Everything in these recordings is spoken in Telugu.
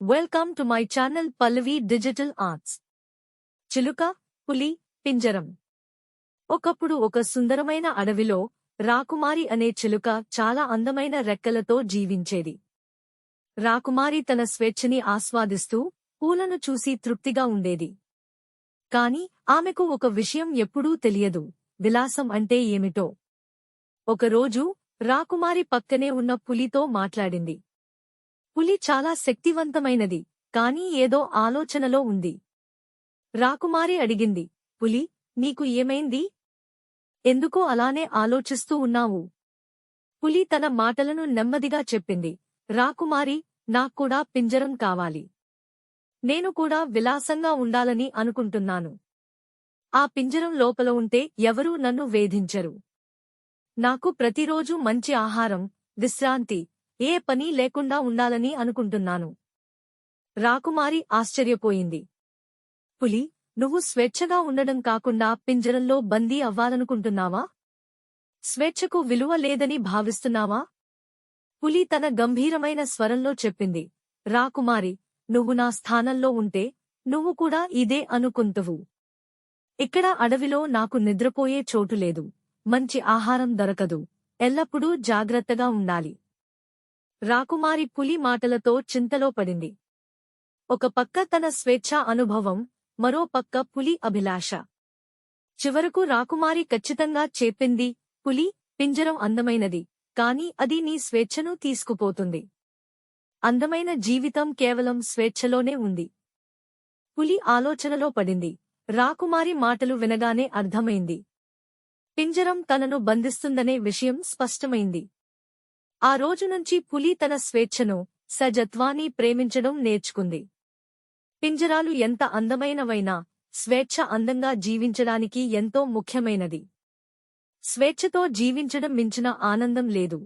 Welcome to my channel Pallavi digital arts. చిలుక, పులి, పింజరం. ఒకప్పుడు ఒక సుందరమైన అడవిలో రాకుమారి అనే చిలుక చాలా అందమైన రెక్కలతో జీవించేది. రాకుమారి తన స్వేచ్ఛని ఆస్వాదిస్తూ పూలను చూసి తృప్తిగా ఉండేది. కాని ఆమెకు ఒక విషయం ఎప్పుడూ తెలియదు: విలాసం అంటే ఏమిటో. ఒకరోజు రాకుమారి పక్కనే ఉన్న పులితో మాట్లాడింది. పులి చాలా శక్తివంతమైనది, కానీ ఏదో ఆలోచనలో ఉంది. రాకుమారి అడిగింది, పులి, నీకు ఏమైంది? ఎందుకో అలానే ఆలోచిస్తూ ఉన్నావు? పులి తన మాటలను నెమ్మదిగా చెప్పింది, రాకుమారి, నాక్కూడా పింజరం కావాలి. నేను కూడా విలాసంగా ఉండాలని అనుకుంటున్నాను. ఆ పింజరం లోపల ఉంటే ఎవరూ నన్ను వేధించరు. నాకు ప్రతిరోజూ మంచి ఆహారం, విశ్రాంతి, ఏ పని లేకుండా ఉండాలని అనుకుంటున్నాను. రాకుమారి ఆశ్చర్యపోయింది. పులి, నువ్వు స్వేచ్ఛగా ఉండడం కాకుండా పింజరంలో బందీ అవ్వాలనుకుంటున్నావా? స్వేచ్ఛకు విలువ లేదని భావిస్తున్నావా? పులి తన గంభీరమైన స్వరంలో చెప్పింది, రాకుమారి, నువ్వు నా స్థానంలో ఉంటే నువ్వు కూడా ఇదే అనుకుంటువు. ఇక్కడ అడవిలో నాకు నిద్రపోయే చోటులేదు, మంచి ఆహారం దొరకదు, ఎల్లప్పుడూ జాగ్రత్తగా ఉండాలి. రాకుమారి పులి మాటలతో చింతలో పడింది. ఒక పక్క తన స్వేచ్ఛా అనుభవం, మరో పక్క పులి అభిలాష. చివరకు రాకుమారి ఖచ్చితంగా చెప్పింది, పులి, పింజరం అందమైనది, కాని అది నీ స్వేచ్ఛను తీసుకుపోతుంది. అందమైన జీవితం కేవలం స్వేచ్ఛలోనే ఉంది. పులి ఆలోచనలో పడింది. రాకుమారి మాటలు వినగానే అర్థమైంది. పింజరం తనను బంధిస్తుందనే విషయం స్పష్టమైంది. ఆ రోజునుంచి పులి తన స్వేచ్ఛను, సజత్వాన్ని ప్రేమించడం నేర్చుకుంది. పింజరాలు ఎంత అందమైనవైనా స్వేచ్ఛ అందంగా జీవించడానికి ఎంతో ముఖ్యమైనది. స్వేచ్ఛతో జీవించడం మించిన ఆనందం లేదు.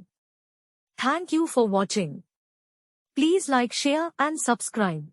Thank you for watching. Please like, share and subscribe.